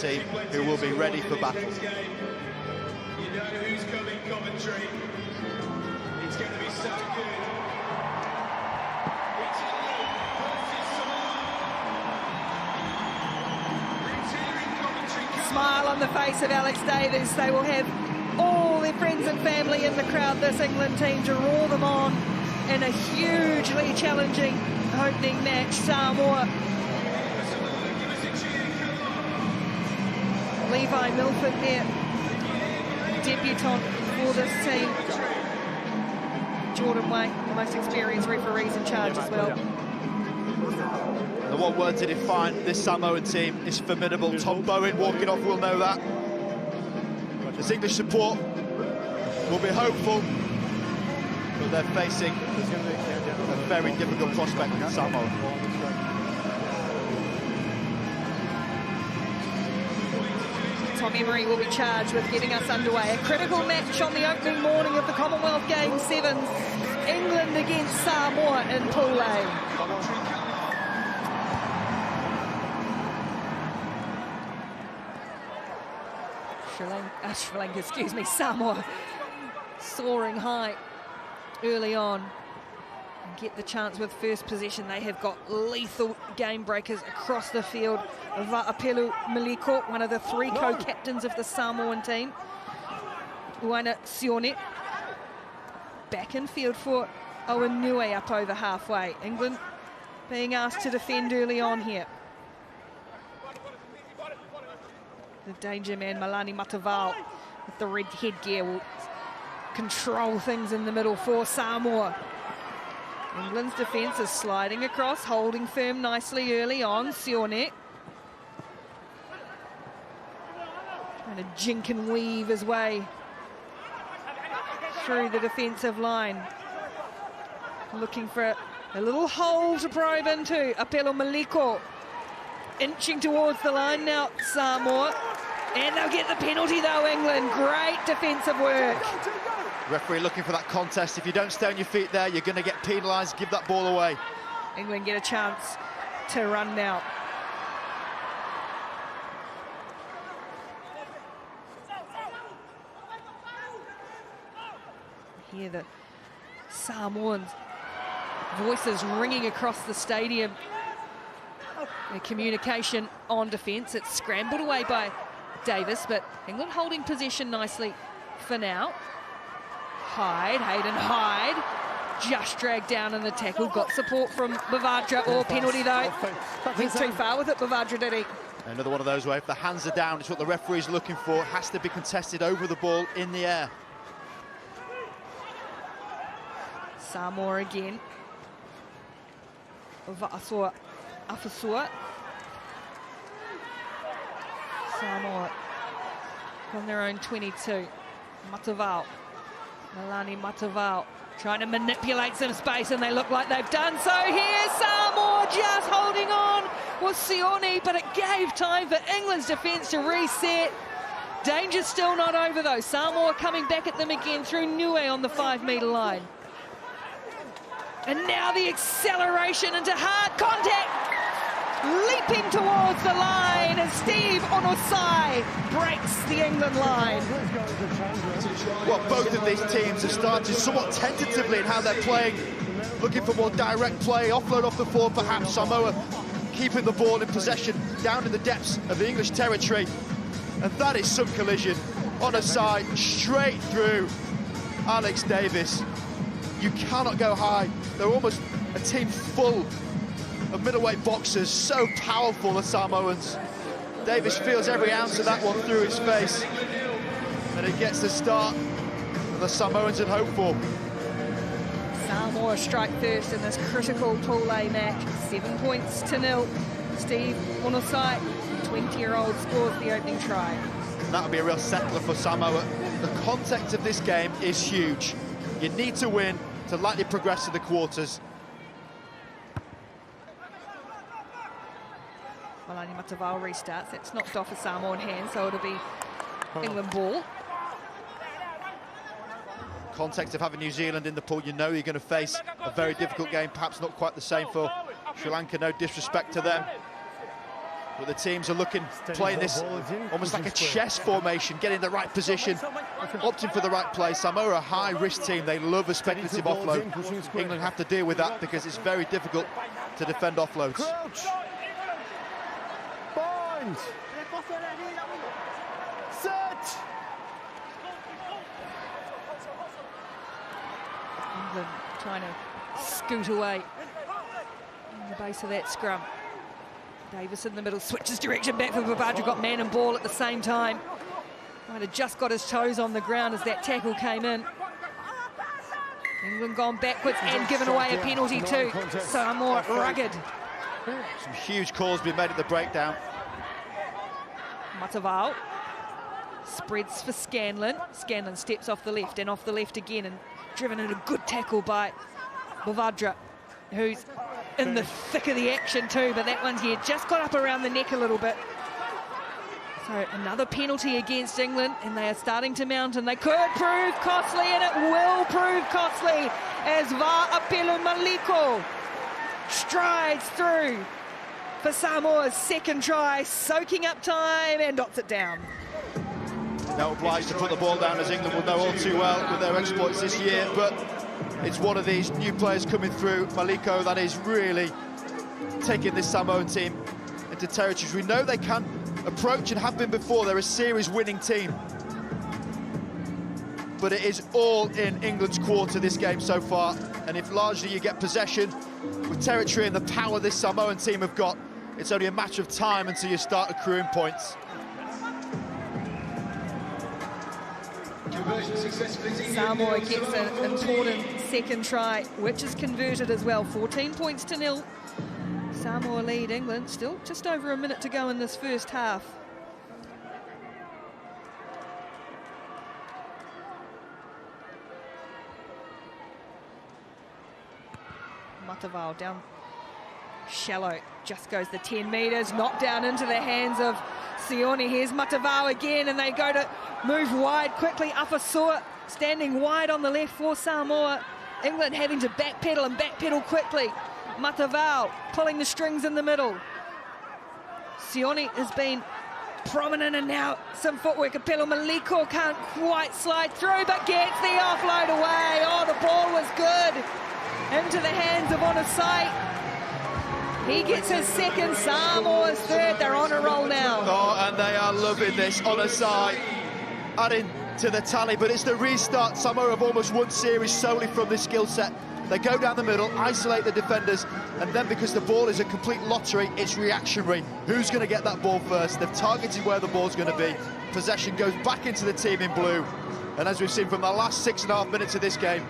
team who will be ready for battle. You know who's coming, commentary. It's going to be so good. Smile on the face of Alex Davis. They will have all their friends and family in the crowd, this England team, to roar them on in a hugely challenging opening match. Samoa. Levi Milford there, debutant for this team. Jordan Wayne, the most experienced referees in charge as well. The one word to define this Samoan team is formidable. Tom Bowen walking off will know that. This English support will be hopeful, but they're facing a very difficult prospect in Samoa. Tom Emery will be charged with getting us underway. A critical match on the opening morning of the Commonwealth Game 7. England against Samoa in Pool A. Sri Lanka, excuse me, Samoa soaring high early on. And get the chance with first possession. They have got lethal game breakers across the field. Va'apelu Maliko, one of the three co-captains of the Samoan team. Uaina Sione. Back in field for Owen Nue up over halfway. England being asked to defend early on here. The danger man, Malani Matavao, with the red headgear, will control things in the middle for Samoa. England's defence is sliding across, holding firm nicely early on. Sione trying to jink and weave his way through the defensive line. Looking for a little hole to probe into. Apelo Maliko inching towards the line now, Samoa. And they'll get the penalty though, England. Great defensive work. Referee looking for that contest. If you don't stay on your feet there, you're going to get penalised. Give that ball away. England get a chance to run now. Hear the Samoans' voices ringing across the stadium. The communication on defence. It's scrambled away by Davis, but England holding possession nicely for now. Hayden Hyde, just dragged down in the tackle. Got support from Bavadra, or penalty though. Went too far with it, Bavadra, did he? Another one of those where if the hands are down, it's what the referee's looking for. It has to be contested over the ball in the air. Samoa again. Afasua. Samoa on their own 22. Matavao. Malani Matavao trying to manipulate some space, and they look like they've done so here. Samoa just holding on with Sione, but it gave time for England's defence to reset. Danger's still not over though. Samoa coming back at them again through Nue on the 5-metre line. And now the acceleration into hard contact. Leaping towards the line as Steve Onosai breaks the England line. Well, both of these teams have started somewhat tentatively in how they're playing, looking for more direct play, offload off the forward perhaps. Samoa keeping the ball in possession down in the depths of the English territory. And that is some collision. Onosai straight through Alex Davis. You cannot go high. They're almost a team full of middleweight boxers, so powerful, the Samoans. Davis feels every ounce of that one through his face. And he gets the start the Samoans had hoped for. Samoa strike first in this critical Pool A match. 7 points to 0. Steve Onosai, 20-year-old, scores the opening try. And that'll be a real settler for Samoa. The context of this game is huge. You need to win to likely progress to the quarters. Malani Matavao restarts. It's knocked off a Samoan hand, so it'll be England ball. Context of having New Zealand in the pool, you know you're going to face a very difficult game, perhaps not quite the same for Sri Lanka, no disrespect to them. But the teams are playing this almost like a chess formation, getting the right position, opting for the right play. Samoa are a high-risk team. They love a speculative offload. England have to deal with that because it's very difficult to defend offloads. Bind. Set. England trying to scoot away on the base of that scrum. Davis in the middle, switches direction back for Bavadra, got man and ball at the same time. Might have just got his toes on the ground as that tackle came in. England gone backwards and given away a penalty too. Samoa rugged. Some huge calls being made at the breakdown. Matavao spreads for Scanlon. Scanlon steps off the left and off the left again, and driven in a good tackle by Bavadra, who's in the thick of the action too, but that one's here just got up around the neck a little bit. So another penalty against England, and they are starting to mount, and they could prove costly, and it will prove costly as Va'apelu Maliko strides through for Samoa's second try, soaking up time and dots it down. Now obliged to put the ball down, as England will know all too well with their exploits this year, but it's one of these new players coming through, Maliko, that is really taking this Samoan team into territories we know they can approach and have been before. They're a series-winning team. But it is all in England's quarter this game so far, and if largely you get possession with territory and the power this Samoan team have got, it's only a matter of time until you start accruing points. Samoa gets an important second try, which is converted as well. 14 points to 0. Samoa lead England. Still just over a minute to go in this first half. Matavao down shallow. Just goes the 10 metres. Knocked down into the hands of Sione. Here's Matavao again, and they go to move wide quickly. Afasua standing wide on the left for Samoa. England having to backpedal and backpedal quickly. Matavao pulling the strings in the middle. Sione has been prominent, and now some footwork. Apelo Maliko can't quite slide through, but gets the offload away. Oh, the ball was good. Into the hands of Onasai. He gets his second, Samoa's third. They're on a roll now. Oh, and they are loving this. Onasai adding to the tally, but it's the restart. Samoa have almost won series solely from this skill set. They go down the middle, isolate the defenders, and then because the ball is a complete lottery, it's reactionary. Who's going to get that ball first? They've targeted where the ball's going to be. Possession goes back into the team in blue. And as we've seen from the last 6.5 minutes of this game,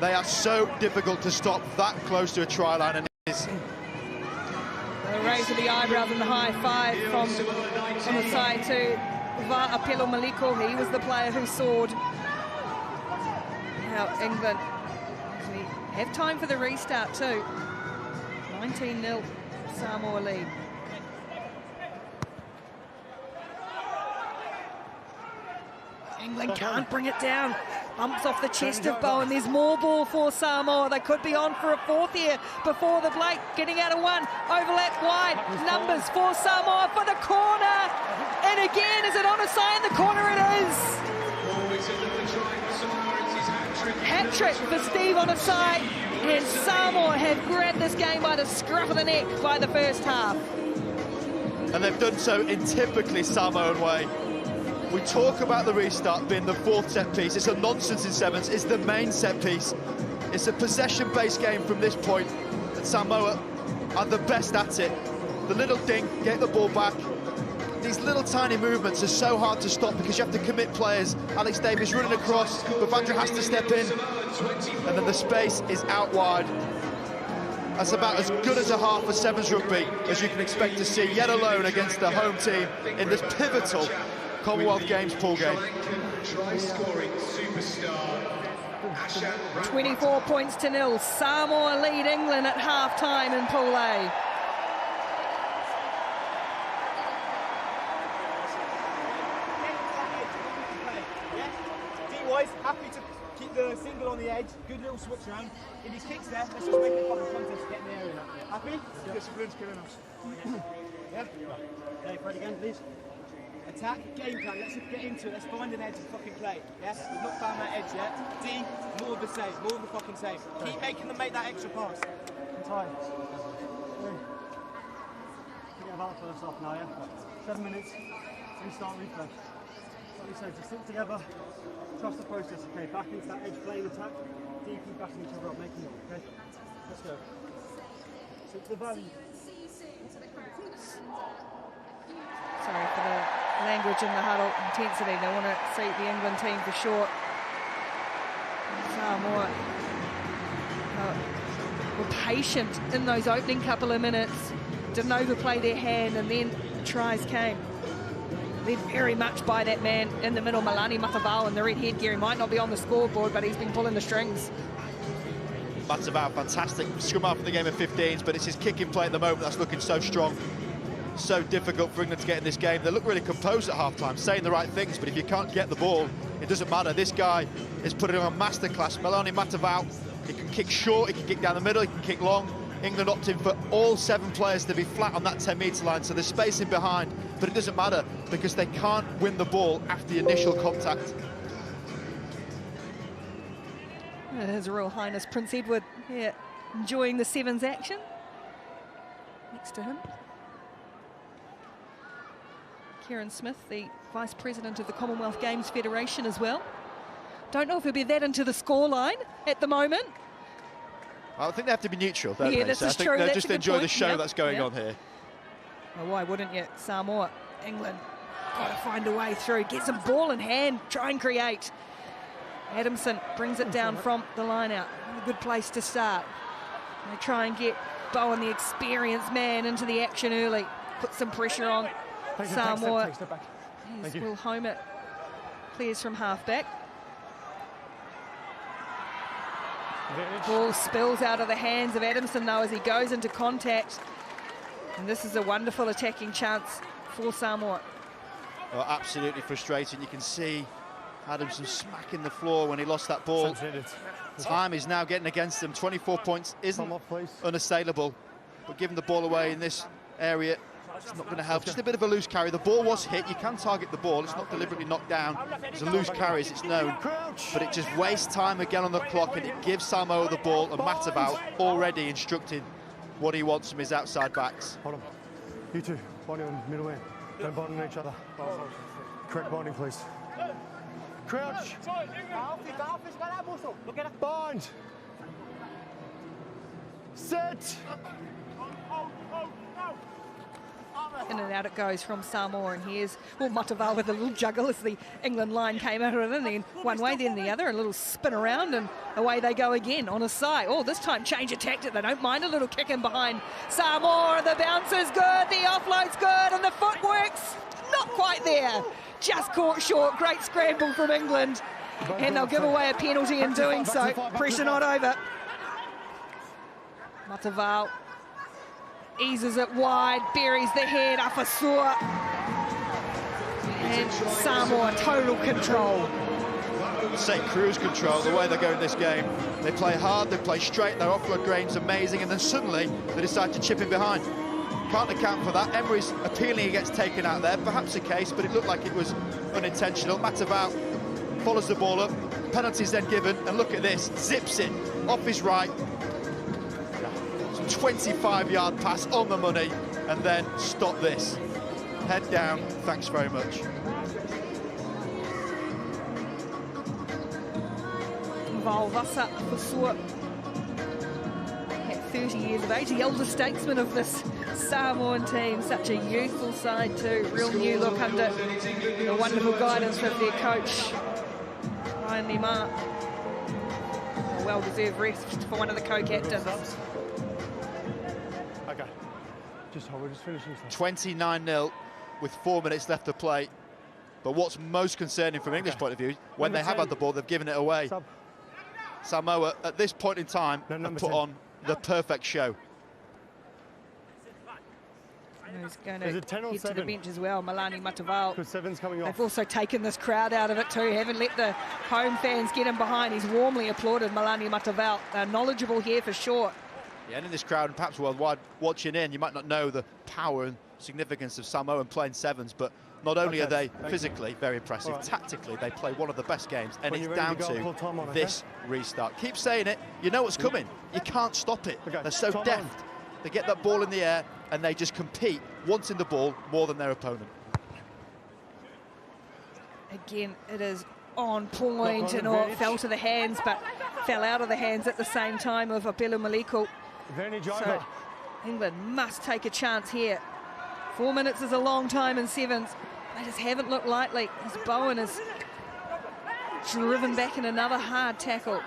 they are so difficult to stop that close to a try line. And it is. A raise of the eyebrows and the high five from the side to Va'apelo Maliko. He was the player who soared. Now England have time for the restart too. 19-0 Samoa lead. England can't bring it down. Bumps off the chest of Bowen. There's more ball for Samoa. They could be on for a fourth here before the Blake. Getting out of one. Overlap wide. Numbers for Samoa for the corner. And again, is it Onasai in the corner? It is. Hat-trick for Steve Onasai. And Samoa have grabbed this game by the scruff of the neck by the first half. And they've done so in typically Samoan way. We talk about the restart being the fourth set piece. It's a nonsense in sevens. It's the main set piece. It's a possession-based game from this point, and Samoa are the best at it. The little ding, get the ball back. These little tiny movements are so hard to stop because you have to commit players. Alex Davis running across, Bavadra has to step in, and then the space is out wide. That's about as good as a half for sevens rugby as you can expect to see, yet alone against the home team in this pivotal Commonwealth Games pool game. 24 points to 0. Samoa lead England at half-time in Pool A. D-wise, happy to keep the single on the edge. Good little switch around. If he kicks there, let's just make it a fucking contest to get in the area. Happy? Discipline's killing us. Yeah? Okay, Fred again, please. Attack, game plan, let's get into it, let's find an edge and fucking play. Yeah? We've not found that edge yet. D, more of the same, more of the fucking same. Keep making them make that extra pass. I'm tired. Forget about the first half now, yeah? 7 minutes, restart, replay. Like you said, just stick together, trust the process, okay? Back into that edge playing attack, D, keep backing each other up, making it, okay? Let's go. Stick to the valley. Sorry for the language in the huddle, intensity. They want to see the England team for short. Samoa were patient in those opening couple of minutes, didn't overplay their hand, and then the tries came. Led very much by that man in the middle, Malani Matavao, in the red headgear. He might not be on the scoreboard, but he's been pulling the strings. Matavao, fantastic scrum after the game of 15s, but it's his kicking play at the moment that's looking so strong. So difficult for England to get in this game. They look really composed at half-time, saying the right things, but if you can't get the ball, it doesn't matter. This guy is putting on a masterclass. Malani Matavao, he can kick short, he can kick down the middle, he can kick long. England opting for all 7 players to be flat on that 10-metre line, so there's space in behind, but it doesn't matter because they can't win the ball after the initial contact. His Royal Highness Prince Edward here, enjoying the Sevens action. Next to him, Kieran Smith, the Vice President of the Commonwealth Games Federation as well. Don't know if he'll be that into the scoreline at the moment. I think they have to be neutral, don't Yeah, they? this So I is think true. they'll That's just a good enjoy the point. show Yep. that's going Yep. on here. Well, why wouldn't you? Samoa, England, got to find a way through. Get some ball in hand, try and create. Adamson brings it down from the line out. A good place to start. They try and get Bowen, the experienced man, into the action early. Put some pressure on Samoa. Take a step back. Yes, Will Homer clears from half-back. Ball spills out of the hands of Adamson, though, as he goes into contact. And this is a wonderful attacking chance for Samoa. Oh, absolutely frustrating. You can see Adamson smacking the floor when he lost that ball. Time is now getting against them. 24 points isn't unassailable, but giving the ball away in this area, it's not going to help. Just a bit of a loose carry. The ball was hit. You can target the ball. It's not deliberately knocked down. It's a loose carry, as it's known. But it just wastes time again on the clock, and it gives Samoa the ball. And Matavao already instructing what he wants from his outside backs. Hold on. You two, bonding on middle man. Don't bond on each other. Correct bonding, please. Crouch. Bond. Set. In and out it goes from Samoa, and here's Matavao with a little juggle as the England line came out of it, and then one way, then the other, a little spin around, and away they go again on a side. Oh, this time change of tactic. They don't mind a little kick in behind Samoa. The bounce is good, the offload's good, and the footwork's not quite there. Just caught short. Great scramble from England, and they'll give away a penalty in doing so. Pressure not over. Matavao eases it wide, buries the head, Afasua. And Samoa, total control. Say cruise control, the way they're going this game. They play hard, they play straight, their offload game's amazing, and then suddenly they decide to chip in behind. Can't account for that. Emery's appealing he gets taken out there, perhaps a case, but it looked like it was unintentional. Matavao follows the ball up, penalty's then given, and look at this, zips it off his right. 25-yard pass on the money, and then stop this. Head down, thanks very much. Valvasa Afasua, at 30 years of age, the elder statesman of this Samoan team. Such a youthful side too, real new look under the wonderful guidance of their coach, Ryan Lemar. A well-deserved rest for one of the co-captains. Okay. We're just finishing. 29-0 with 4 minutes left to play. But what's most concerning from English point of view, when they have had the ball, they've given it away. Samoa, at this point in time, have put on the perfect show. Who's going to head 10 or to the 7? bench as well, Malani Matavao. Because 7's coming off. They've also taken this crowd out of it too, haven't let the home fans get him behind. He's warmly applauded Malani Matavao. They're knowledgeable here for sure. Yeah, and in this crowd, and perhaps worldwide, watching in, you might not know the power and significance of Samoa playing sevens, but not only are they physically very impressive, tactically they play one of the best games, and it's down to this restart. Keep saying it, you know what's coming, you can't stop it. They're so deft, they get that ball in the air and they just compete wanting the ball more than their opponent. Again, it is on point, and it fell to the hands, but fell out of the hands at the same time of Apelo Maliko. So England must take a chance here. 4 minutes is a long time in sevens. They just haven't looked lightly as Bowen is driven back in another hard tackle.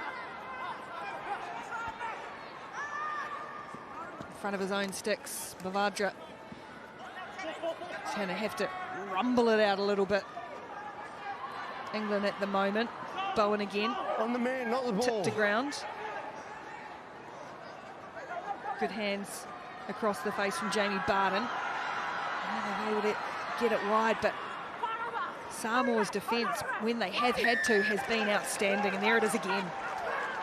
In front of his own sticks, Bavadra is going to have to rumble it out a little bit. England at the moment. Bowen again. On the man, not the ball. Tipped to ground. Good hands across the face from Jamie Barton. They've been able to get it wide, but Samoa's defence, when they have had to, has been outstanding. And there it is again.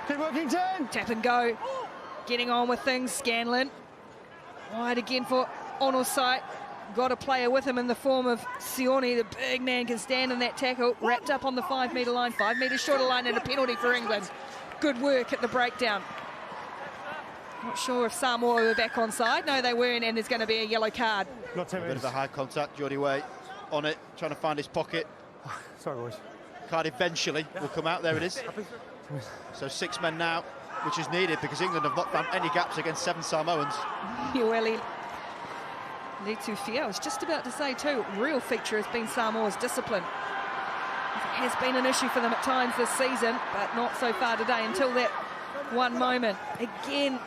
Keep working, 10. Tap and go. Getting on with things, Scanlon. Wide again for Onosai. Got a player with him in the form of Sione. The big man can stand in that tackle. Wrapped up on the 5 metre line. 5 metres shorter line, and a penalty for England. Good work at the breakdown. Not sure if Samoa were back on side. No, they weren't, and there's going to be a yellow card. Not 10 A bit minutes. of a high contact, Geordie Way on it, trying to find his pocket. Sorry, boys. Card eventually will come out, there it is. So 6 men now, which is needed because England have not found any gaps against 7 Samoans. Yueli Letufia, I was just about to say too, real feature has been Samoa's discipline. It has been an issue for them at times this season, but not so far today until that one moment. Again,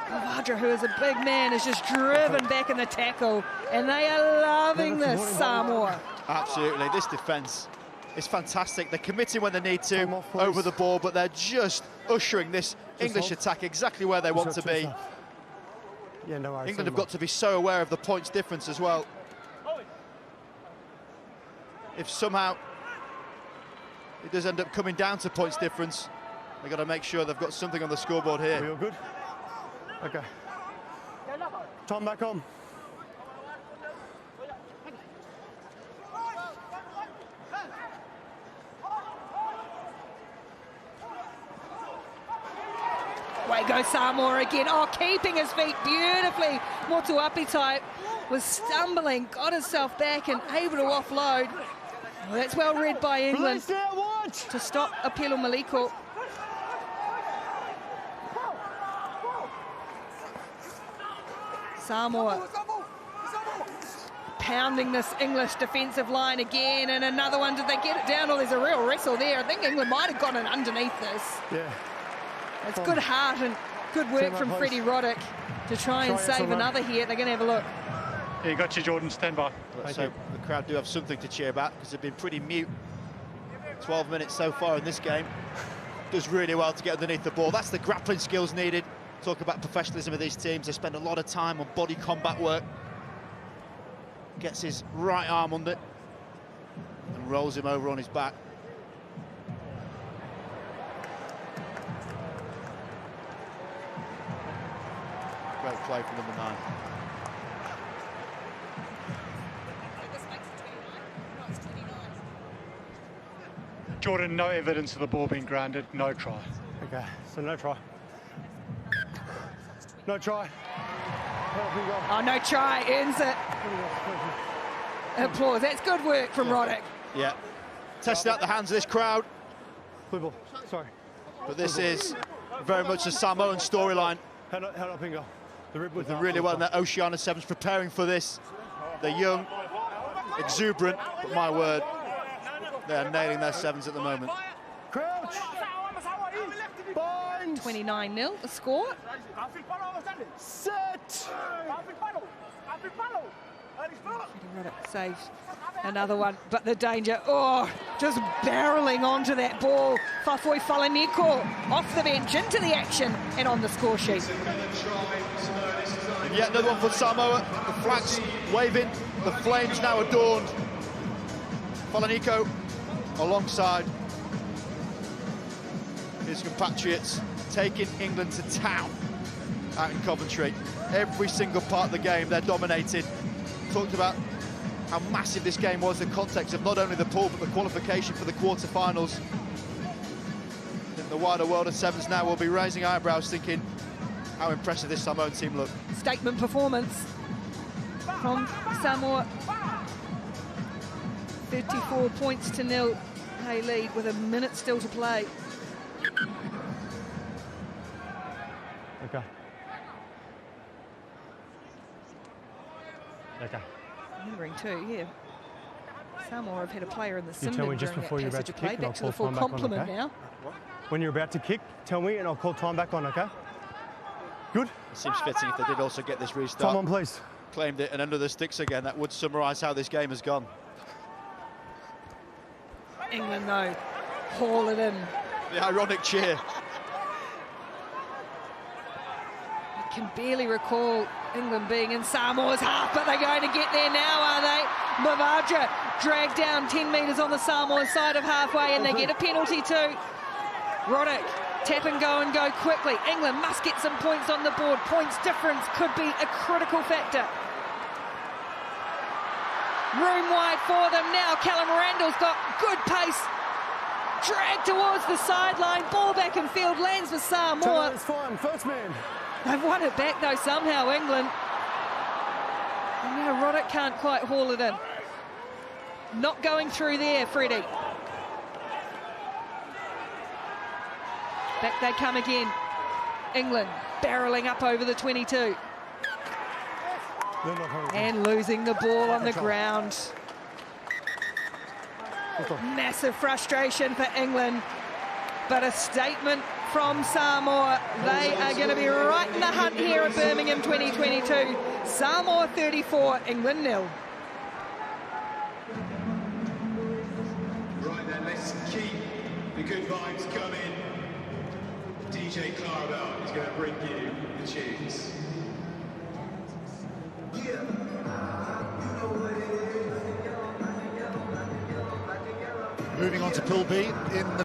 Bavadra, who is a big man, is just driven back in the tackle, and they are loving this, Samoa. Absolutely, this defence is fantastic. They're committing when they need to over the ball, but they're just ushering this English attack exactly where they want to be. Yeah, no worries. England have got to be so aware of the points difference as well. If somehow it does end up coming down to points difference, they've got to make sure they've got something on the scoreboard here. Are we all good? Okay. Tom, back on. Way goes Samoa again. Oh, keeping his feet beautifully. Motu Apitai was stumbling, got himself back and able to offload. Well, that's well read by England to stop Apelo Maliko. Samoa pounding this English defensive line again, and another one. Did they get it down? Oh, there's a real wrestle there. I think England might have gotten underneath this. Yeah. It's good heart and good work from Freddie Roddick to try and save another here. They're going to have a look. Yeah, you got you, Jordan. Stand by. So the crowd do have something to cheer about because they've been pretty mute. 12 minutes so far in this game. Does really well to get underneath the ball. That's the grappling skills needed. Talk about professionalism of these teams. They spend a lot of time on body combat work. Gets his right arm under it and rolls him over on his back. Great play from number 9. Jordan, no evidence of the ball being grounded, no try. Okay, so no try. No try. Oh, no try, earns it. Applause, that's good work from Roddick. Yeah, testing out the hands of this crowd. Football, sorry. But this is very much a Samoan storyline. Head up, Ingo. They're really well in their Oceania Sevens, preparing for this. They're young, exuberant, but my word, they're nailing their sevens at the moment. Crouch! Bind! 29-0, the score. Set! Roddick saves another one, but the danger, oh, just barreling onto that ball. Fafoi Falaniko off the bench into the action and on the score sheet. And yet another one for Samoa. The flags waving, the flames now adorned. Falaniko alongside his compatriots, taking England to town out in Coventry. Every single part of the game, they're dominated. talked about how massive this game was in context of not only the pool, but the qualification for the quarter-finals. In the wider world of sevens now will be raising eyebrows, thinking how impressive this Samoan team looked. Statement performance from Samoa. 34 points to nil. They lead with a minute still to play. Okay. Okay. Remembering too, yeah. Samoa have had a player in the sim tell me during just that before you're about passage to of play. kick and I'll Back to the call full time back on, complement okay? now. When you're about to kick, tell me and I'll call time back on, okay? Good? It seems fitting if they did also get this restart. Time on, please. Claimed it and under the sticks again. That would summarise how this game has gone. England though, haul it in. The ironic cheer. I can barely recall England being in Samoa's half, but they're going to get there now, are they? Mavaja dragged down 10 metres on the Samoa side of halfway, and they get a penalty too. Roddick, tap and go quickly. England must get some points on the board. Points difference could be a critical factor. Room wide for them now. Callum Randall's got good pace. Dragged towards the sideline. Ball back in field, lands for Samoa. It's fine, first man. They've won it back though somehow, England. And now Roddick can't quite haul it in. Not going through there, Freddie. Back they come again. England barreling up over the 22. And losing the ball on the ground. Massive frustration for England, but a statement from Samoa. They are going to be right in the hunt here at Birmingham 2022. Samoa 34, England 0. Right then, let's keep the good vibes coming. DJ Clarabelle is going to bring you the tunes. Moving on to Pool B in the